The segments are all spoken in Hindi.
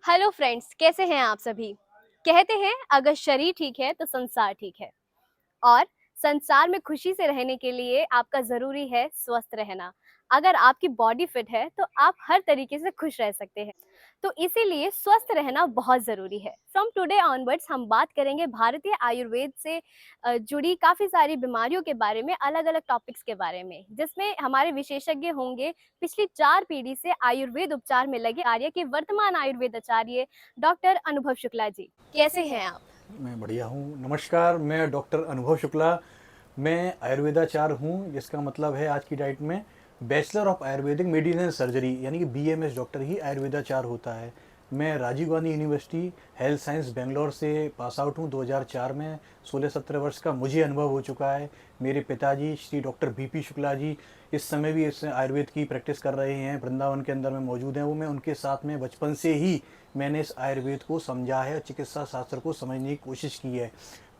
हेलो फ्रेंड्स, कैसे हैं आप सभी। कहते हैं अगर शरीर ठीक है तो संसार ठीक है। और संसार में खुशी से रहने के लिए आपका ज़रूरी है स्वस्थ रहना। अगर आपकी बॉडी फिट है तो आप हर तरीके से खुश रह सकते हैं। तो इसीलिए स्वस्थ रहना बहुत ज़रूरी है। फ्रॉम टुडे ऑनवर्ड्स हम बात करेंगे भारतीय आयुर्वेद से जुड़ी काफ़ी सारी बीमारियों के बारे में, अलग-अलग टॉपिक्स के बारे में, जिसमें हमारे विशेषज्ञ होंगे पिछली 4 पीढ़ी से आयुर्वेद उपचार में लगे आर्य के वर्तमान आयुर्वेद आचार्य डॉक्टर अनुभव शुक्ला जी। कैसे हैं आप? मैं बढ़िया हूँ। नमस्कार, मैं डॉक्टर अनुभव शुक्ला। मैं आयुर्वेदाचार्य हूँ, जिसका मतलब है आज की डाइट में bachelor of Ayurvedic medicine and surgery, यानी कि बीएमएस डॉक्टर ही आयुर्वेदाचार्य होता है। मैं Rajiv Gandhi university health science Bangalore से पास आउट हूँ 2004 में। 16-17 वर्ष का मुझे अनुभव हो चुका है। मेरे पिताजी श्री डॉक्टर बीपी शुक्ला जी इस समय भी इस आयुर्वेद की प्रैक्टिस कर रहे हैं, वृंदावन के अंदर में मौजूद हैं। वो मैं उनके साथ में बचपन से ही मैंने इस आयुर्वेद को समझा है, चिकित्सा शास्त्र को समझने की कोशिश की है।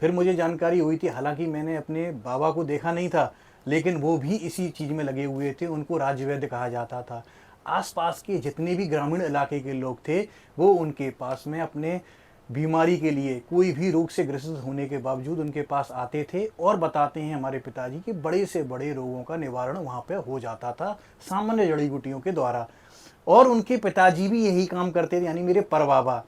फिर मुझे जानकारी हुई थी, हालांकि मैंने अपने बाबा को देखा नहीं था, लेकिन वो भी इसी चीज़ में लगे हुए थे। उनको राजवैद्य कहा जाता था। आसपास के जितने भी ग्रामीण इलाके के लोग थे, वो उनके पास में अपने बीमारी के लिए, कोई भी रोग से ग्रसित होने के बावजूद उनके पास आते थे और बताते हैं हमारे पिताजी कि बड़े से बड़े रोगों का निवारण वहाँ पे हो जाता था सामान्य जड़ी बूटियों के द्वारा। और उनके पिताजी भी यही काम करते थे, यानी मेरे परबाबा।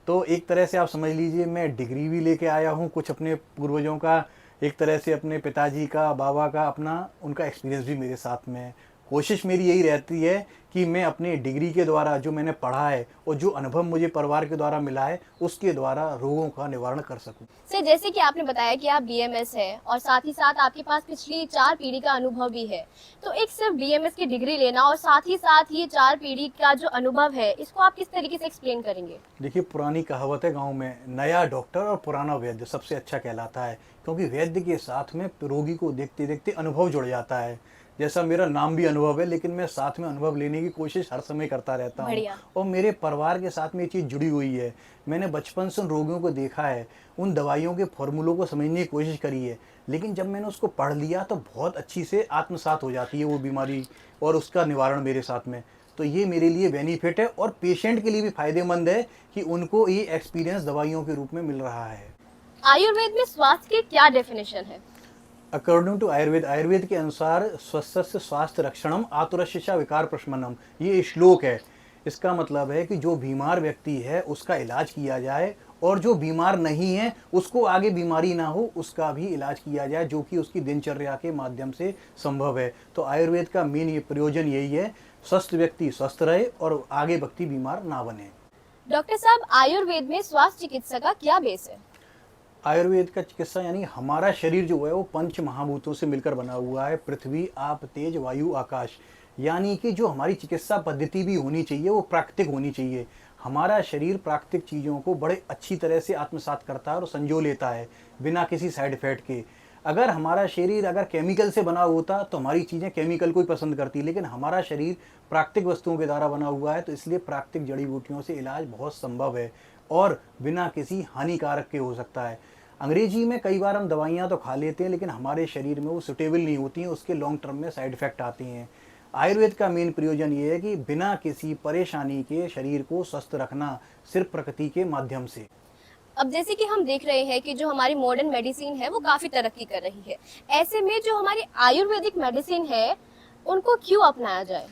तो एक तरह से आप समझ लीजिए, मैं डिग्री भी लेके आया हूँ कुछ अपने पूर्वजों का, एक तरह से अपने पिताजी का, बाबा का, अपना उनका एक्सपीरियंस भी मेरे साथ में है। कोशिश मेरी यही रहती है कि मैं अपने डिग्री के द्वारा जो मैंने पढ़ा है और जो अनुभव मुझे परिवार के द्वारा मिला है, उसके द्वारा रोगों का निवारण कर सकूं। सर, जैसे कि आपने बताया कि आप बीएमएस है और साथ ही साथ आपके पास पिछली 4 पीढ़ी का अनुभव भी है। तो एक सिर्फ बीएमएस की डिग्री लेना और साथ ही ये 4 पीढ़ी का जो अनुभव है, इसको आप किस तरीके से एक्सप्लेन करेंगे? देखिए, पुरानी कहावत है गांव में, नया डॉक्टर और पुराना वैद्य सबसे अच्छा कहलाता है, क्योंकि वैद्य के साथ में रोगी को देखते देखते अनुभव जुड़ जाता है। जैसा मेरा नाम भी अनुभव है, लेकिन मैं साथ में अनुभव लेने की कोशिश हर समय करता रहता हूँ। बढ़िया। और मेरे परिवार के साथ में ये चीज़ जुड़ी हुई है। मैंने बचपन से उन रोगियों को देखा है, उन दवाइयों के फॉर्मूलों को समझने की कोशिश करी है। लेकिन जब मैंने उसको पढ़ लिया तो बहुत अच्छी से आत्मसात हो जाती है वो बीमारी और उसका निवारण मेरे साथ में। तो ये मेरे लिए बेनिफिट है और पेशेंट के लिए भी फायदेमंद है कि उनको ये एक्सपीरियंस दवाइयों के रूप में मिल रहा है। आयुर्वेद में स्वास्थ्य की क्या डेफिनेशन है? अकॉर्डिंग टू आयुर्वेद, आयुर्वेद के अनुसार स्वस्थस्य स्वास्थ्य रक्षणम आतुरस्य विकार प्रशमनम, ये श्लोक है। इसका मतलब है कि जो बीमार व्यक्ति है उसका इलाज किया जाए, और जो बीमार नहीं है उसको आगे बीमारी ना हो उसका भी इलाज किया जाए, जो कि उसकी दिनचर्या के माध्यम से संभव है। तो आयुर्वेद का मेन ये प्रयोजन यही है, स्वस्थ व्यक्ति स्वस्थ रहे और आगे व्यक्ति बीमार ना बने। डॉक्टर साहब, आयुर्वेद में स्वास्थ्य चिकित्सा का क्या बेस है? आयुर्वेद का चिकित्सा, यानी हमारा शरीर जो है वो पंच महाभूतों से मिलकर बना हुआ है, पृथ्वी, आप, तेज, वायु, आकाश। यानी कि जो हमारी चिकित्सा पद्धति भी होनी चाहिए वो प्राकृतिक होनी चाहिए। हमारा शरीर प्राकृतिक चीज़ों को बड़े अच्छी तरह से आत्मसात करता है और संजो लेता है बिना किसी साइड इफेक्ट के। अगर हमारा शरीर अगर केमिकल से बना होता तो हमारी चीज़ें केमिकल को ही पसंद करती, लेकिन हमारा शरीर प्राकृतिक वस्तुओं के द्वारा बना हुआ है, तो इसलिए प्राकृतिक जड़ी बूटियों से इलाज बहुत संभव है और बिना किसी हानिकारक के हो सकता है। अंग्रेजी में कई बार हम दवाइयाँ तो खा लेते हैं, लेकिन हमारे शरीर में वो सुटेबल नहीं होती हैं, उसके लॉन्ग टर्म में साइड इफ़ेक्ट आते हैं। आयुर्वेद का मेन प्रयोजन ये है कि बिना किसी परेशानी के शरीर को स्वस्थ रखना, सिर्फ प्रकृति के माध्यम से। अब जैसे कि हम देख रहे हैं कि जो हमारी मॉडर्न मेडिसिन है वो काफ़ी तरक्की कर रही है। ऐसे में जो हमारी आयुर्वेदिक मेडिसिन है, उनको क्यों अपनाया जाए?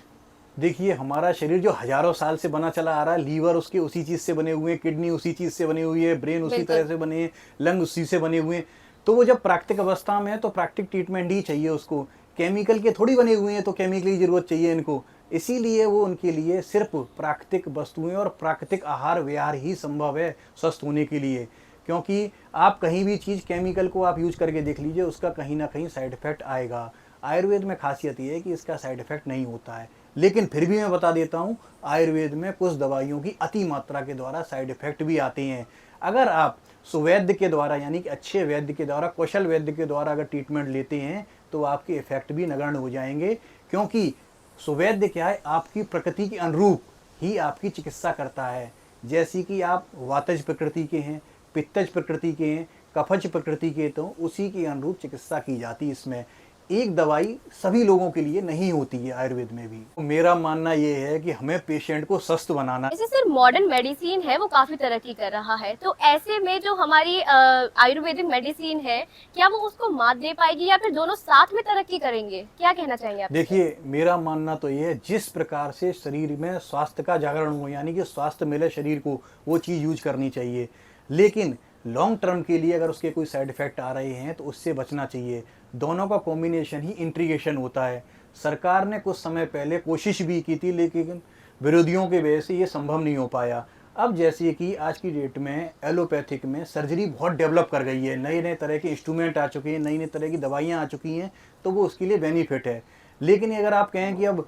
देखिए, हमारा शरीर जो हजारों साल से बना चला आ रहा है, लीवर उसके उसी चीज़ से बने हुए हैं, किडनी उसी चीज़ से बनी हुई है, ब्रेन उसी बिल्कुल। तरह से बने हैं, लंग उसी से बने हुए हैं। तो वो जब प्राकृतिक अवस्था में है तो प्राकृतिक ट्रीटमेंट ही चाहिए उसको। केमिकल के थोड़ी बने हुए हैं तो केमिकल की ज़रूरत चाहिए इनको। इसीलिए वो उनके लिए सिर्फ प्राकृतिक वस्तुएं और प्राकृतिक आहार विहार ही संभव है स्वस्थ होने के लिए। क्योंकि आप कहीं भी चीज़ केमिकल को आप यूज करके देख लीजिए, उसका कहीं ना कहीं साइड इफेक्ट आएगा। आयुर्वेद में खासियत ये है कि इसका साइड इफेक्ट नहीं होता है। लेकिन फिर भी मैं बता देता हूँ, आयुर्वेद में कुछ दवाइयों की अति मात्रा के द्वारा साइड इफेक्ट भी आते हैं। अगर आप सुवैद्य के द्वारा, यानी कि अच्छे वैद्य के द्वारा, कौशल वैद्य के द्वारा अगर ट्रीटमेंट लेते हैं तो आपके इफेक्ट भी नगण्य हो जाएंगे। क्योंकि सुवैद्य क्या है, आपकी प्रकृति के अनुरूप ही आपकी चिकित्सा करता है। जैसे कि आप वातज प्रकृति के हैं, पित्तज प्रकृति के हैं, कफज प्रकृति के, तो उसी के अनुरूप चिकित्सा की जाती है इसमें। एक दवाई सभी लोगों के लिए नहीं होती है आयुर्वेद में भी। तो मेरा मानना ये है कि हमें पेशेंट को स्वस्थ बनाना। जैसे सर मॉडर्न मेडिसिन है वो काफी तरक्की कर रहा है, तो ऐसे में जो हमारी आयुर्वेदिक मेडिसिन है, क्या वो उसको मात दे पाएगी या फिर दोनों साथ में तरक्की करेंगे? क्या कहना चाहेंगे आप इस पे? देखिए, मेरा मानना तो ये है, जिस प्रकार से शरीर में स्वास्थ्य का जागरण हो, यानी कि स्वास्थ्य मिले शरीर को, वो चीज़ यूज करनी चाहिए। लेकिन लॉन्ग टर्म के लिए अगर उसके कोई साइड इफ़ेक्ट आ रहे हैं तो उससे बचना चाहिए। दोनों का कॉम्बिनेशन ही इंटीग्रेशन होता है। सरकार ने कुछ समय पहले कोशिश भी की थी, लेकिन विरोधियों की वजह से ये संभव नहीं हो पाया। अब जैसे कि आज की डेट में एलोपैथिक में सर्जरी बहुत डेवलप कर गई है, नए-नए तरह के इंस्ट्रूमेंट आ चुके हैं, नई-नई तरह की दवाइयाँ आ चुकी हैं, तो वो उसके लिए बेनिफिट है। लेकिन अगर आप कहें कि अब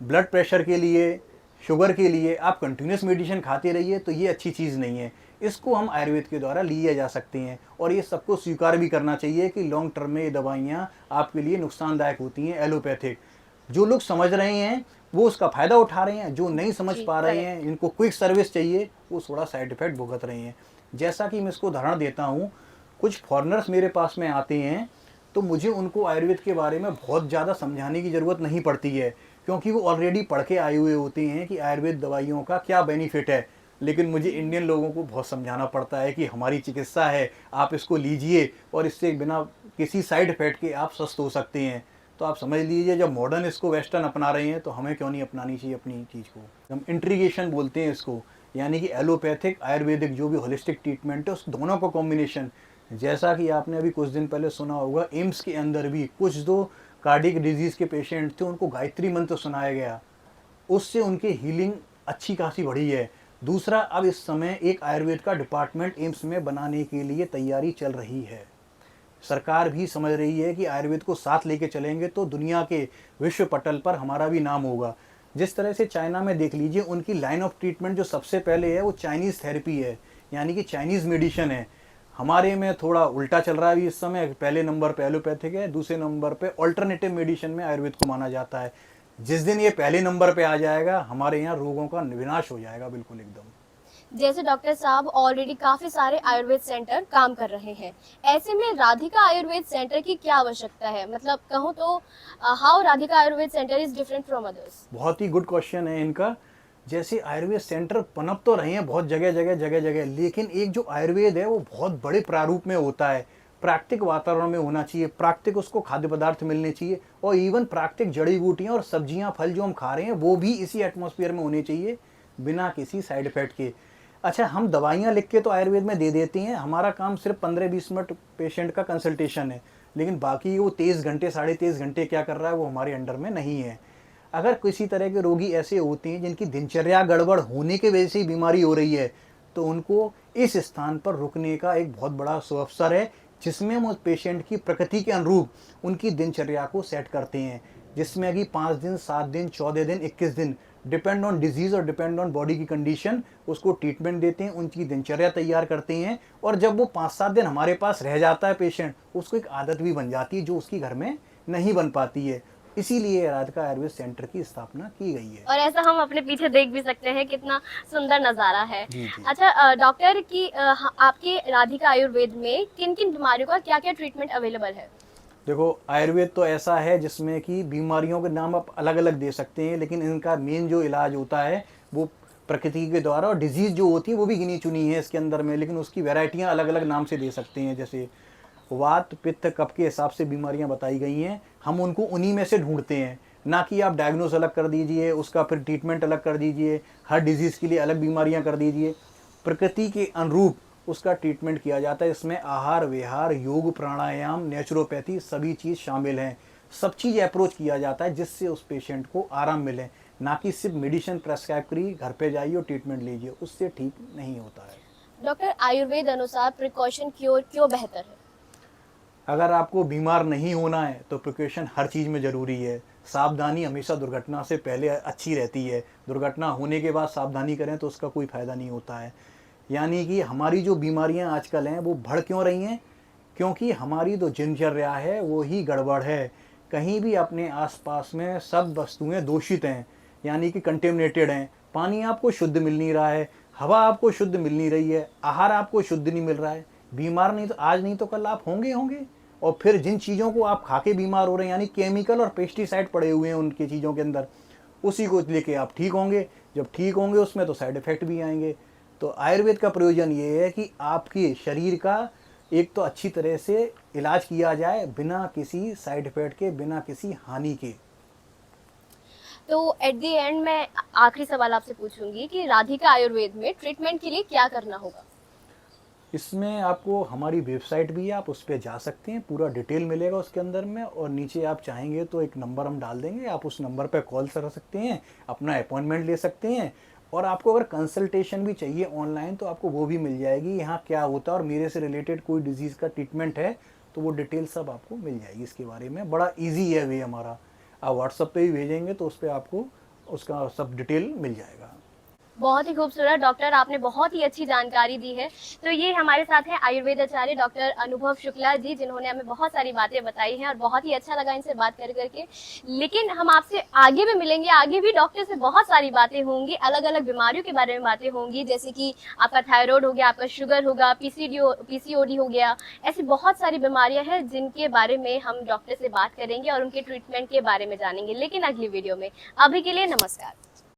ब्लड प्रेशर के लिए, शुगर के लिए आप कंटिन्यूस मेडिसिन खाते रहिए, तो ये अच्छी चीज़ नहीं है। इसको हम आयुर्वेद के द्वारा लिए जा सकते हैं और ये सबको स्वीकार भी करना चाहिए कि लॉन्ग टर्म में ये दवाइयाँ आपके लिए नुकसानदायक होती हैं एलोपैथिक। जो लोग समझ रहे हैं वो उसका फ़ायदा उठा रहे हैं, जो नहीं समझ जी, पा रहे करेक्ट। हैं, जिनको क्विक सर्विस चाहिए, वो थोड़ा साइड इफ़ेक्ट भुगत रहे हैं। जैसा कि मैं इसको उदाहरण देता हूँ, कुछ फॉरेनर्स मेरे पास में आते हैं, तो मुझे उनको आयुर्वेद के बारे में बहुत ज़्यादा समझाने की ज़रूरत नहीं पड़ती है, क्योंकि वो ऑलरेडी पढ़ के आए हुए होते हैं कि आयुर्वेद दवाइयों का क्या बेनिफिट है। लेकिन मुझे इंडियन लोगों को बहुत समझाना पड़ता है कि हमारी चिकित्सा है, आप इसको लीजिए और इससे बिना किसी साइड इफ़ेक्ट के आप स्वस्थ हो सकते हैं। तो आप समझ लीजिए, जब मॉडर्न इसको वेस्टर्न अपना रहे हैं, तो हमें क्यों नहीं अपनानी चाहिए अपनी चीज़ को। हम इंटीग्रेशन बोलते हैं इसको, यानी कि एलोपैथिक आयुर्वेदिक जो भी होलिस्टिक ट्रीटमेंट है, उस दोनों का कॉम्बिनेशन। जैसा कि आपने अभी कुछ दिन पहले सुना होगा, एम्स के अंदर भी कुछ जो कार्डियक डिजीज़ के पेशेंट थे, उनको गायत्री मंत्र सुनाया गया, उससे उनकी हीलिंग अच्छी खासी बढ़ी है। दूसरा, अब इस समय एक आयुर्वेद का डिपार्टमेंट एम्स में बनाने के लिए तैयारी चल रही है। सरकार भी समझ रही है कि आयुर्वेद को साथ लेके चलेंगे तो दुनिया के विश्व पटल पर हमारा भी नाम होगा। जिस तरह से चाइना में देख लीजिए, उनकी लाइन ऑफ ट्रीटमेंट जो सबसे पहले है वो चाइनीज़ थेरेपी है, यानी कि चाइनीज़ मेडिसिन है। हमारे में थोड़ा उल्टा चल रहा है अभी इस समय, पहले नंबर पे एलोपैथिक है, दूसरे नंबर पे ऑल्टरनेटिव मेडिसिन में आयुर्वेद को माना जाता है। जिस दिन ये पहले नंबर पे आ जाएगा, हमारे यहाँ रोगों का विनाश हो जाएगा बिल्कुल एकदम। जैसे डॉक्टर साहब ऑलरेडी काफी सारे आयुर्वेद सेंटर काम कर रहे हैं, ऐसे में राधिका आयुर्वेद सेंटर की क्या आवश्यकता है? मतलब कहूँ तो how Radhika Ayurveda centre is different from others? बहुत ही गुड क्वेश्चन है इनका। जैसे आयुर्वेद सेंटर पनप तो रहे हैं बहुत जगह जगह, लेकिन एक जो आयुर्वेद है वो बहुत बड़े प्रारूप में होता है। प्राकृतिक वातावरण में होना चाहिए, प्राकृतिक उसको खाद्य पदार्थ मिलने चाहिए, और इवन प्राकृतिक जड़ी बूटियाँ और सब्जियाँ फल जो हम खा रहे हैं वो भी इसी एटमॉस्फेयर में होने चाहिए, बिना किसी साइड इफेक्ट के। अच्छा, हम दवाइयाँ लिख के तो आयुर्वेद में दे देते हैं, हमारा काम सिर्फ 15-20 मिनट पेशेंट का कंसल्टेशन है, लेकिन बाकी वो 23 घंटे 23.5 घंटे क्या कर रहा है वो हमारे अंडर में नहीं है। अगर किसी तरह के रोगी ऐसे होते हैं जिनकी दिनचर्या गड़बड़ होने की वजह से ही बीमारी हो रही है, तो उनको इस स्थान पर रुकने का एक बहुत बड़ा सुअवसर है, जिसमें हम उस पेशेंट की प्रकृति के अनुरूप उनकी दिनचर्या को सेट करते हैं, जिसमें कि 5 दिन, 7 दिन, 14 दिन, 21 दिन, डिपेंड ऑन डिजीज़ और डिपेंड ऑन बॉडी की कंडीशन, उसको ट्रीटमेंट देते हैं, उनकी दिनचर्या तैयार करते हैं, और जब वो 5-7 दिन हमारे पास रह जाता है पेशेंट, उसको एक आदत भी बन जाती है जो उसकी घर में नहीं बन पाती है। इसीलिए राधिका आयुर्वेद सेंटर की स्थापना की गई है। और ऐसा हम अपने पीछे देख भी सकते हैं, कितना सुंदर नज़ारा है। जी जी। अच्छा डॉक्टर की आपके राधिका आयुर्वेद में किन किन बीमारियों का क्या क्या ट्रीटमेंट अवेलेबल है? देखो, आयुर्वेद तो ऐसा है जिसमें कि बीमारियों के नाम आप अलग अलग दे सकते हैं, लेकिन इनका मेन जो इलाज होता है वो प्रकृति के द्वारा, और डिजीज़ जो होती है वो भी गिनी चुनी है इसके अंदर में, लेकिन उसकी वैरायटियाँ अलग अलग नाम से दे सकते हैं। जैसे वात पित्त कफ के हिसाब से बीमारियां बताई गई हैं, हम उनको उन्हीं में से ढूंढते हैं, ना कि आप डायग्नोस अलग कर दीजिए, उसका फिर ट्रीटमेंट अलग कर दीजिए, हर डिजीज़ के लिए अलग बीमारियां कर दीजिए। प्रकृति के अनुरूप उसका ट्रीटमेंट किया जाता है। इसमें आहार विहार, योग, प्राणायाम, नेचुरोपैथी सभी चीज़ शामिल हैं। सब चीज़ अप्रोच किया जाता है जिससे उस पेशेंट को आराम मिले, ना कि सिर्फ मेडिसिन प्रेस्क्राइब करी घर पे जाइए और ट्रीटमेंट लीजिए, उससे ठीक नहीं होता है। डॉक्टर आयुर्वेद अनुसार प्रिकॉशन क्योर क्यों बेहतर है? अगर आपको बीमार नहीं होना है तो प्रिकॉशन हर चीज़ में ज़रूरी है। सावधानी हमेशा दुर्घटना से पहले अच्छी रहती है, दुर्घटना होने के बाद सावधानी करें तो उसका कोई फ़ायदा नहीं होता है। यानी कि हमारी जो बीमारियां आजकल हैं वो बढ़ क्यों रही हैं? क्योंकि हमारी जो दिनचर्या है वो ही गड़बड़ है। कहीं भी अपने आसपास में सब वस्तुएं दूषित हैं, यानी कि कंटेमिनेटेड हैं। पानी आपको शुद्ध मिल नहीं रहा है, हवा आपको शुद्ध मिल नहीं रही है, आहार आपको शुद्ध नहीं मिल रहा है। बीमार नहीं तो आज नहीं तो कल आप होंगे होंगे। और फिर जिन चीज़ों को आप खा के बीमार हो रहे हैं, यानी केमिकल और पेस्टिसाइड पड़े हुए हैं उनकी चीज़ों के अंदर, उसी को लेके आप ठीक होंगे। जब ठीक होंगे उसमें तो साइड इफ़ेक्ट भी आएंगे। तो आयुर्वेद का प्रयोजन ये है कि आपके शरीर का एक तो अच्छी तरह से इलाज किया जाए बिना किसी साइड इफ़ेक्ट के, बिना किसी हानि के। तो एट द एंड मैं आखिरी सवाल आपसे पूछूंगी कि राधिका आयुर्वेद में ट्रीटमेंट के लिए क्या करना होगा? इसमें आपको हमारी वेबसाइट भी है, आप उस पर जा सकते हैं, पूरा डिटेल मिलेगा उसके अंदर में। और नीचे आप चाहेंगे तो एक नंबर हम डाल देंगे, आप उस नंबर पर कॉल कर सकते हैं, अपना अपॉइंटमेंट ले सकते हैं। और आपको अगर कंसल्टेशन भी चाहिए ऑनलाइन तो आपको वो भी मिल जाएगी, यहाँ क्या होता है और मेरे से रिलेटेड कोई डिजीज़ का ट्रीटमेंट है तो वो डिटेल सब आपको मिल जाएगी इसके बारे में। बड़ा ईजी है वे हमारा, आप व्हाट्सएप पे भी भेजेंगे तो उस पर आपको उसका सब डिटेल मिल जाएगा। बहुत ही खूबसूरत डॉक्टर, आपने बहुत ही अच्छी जानकारी दी है। तो ये हमारे साथ हैं आयुर्वेदाचार्य डॉक्टर अनुभव शुक्ला जी, जिन्होंने हमें बहुत सारी बातें बताई हैं और बहुत ही अच्छा लगा इनसे बात कर करके। लेकिन हम आपसे आगे भी मिलेंगे, आगे भी डॉक्टर से बहुत सारी बातें होंगी, अलग अलग बीमारियों के बारे में बातें होंगी, जैसे कि आपका थायराइड हो गया, आपका शुगर होगा, पीसीओडी हो गया। ऐसी बहुत सारी बीमारियां हैं जिनके बारे में हम डॉक्टर से बात करेंगे और उनके ट्रीटमेंट के बारे में जानेंगे, लेकिन अगली वीडियो में। अभी के लिए नमस्कार।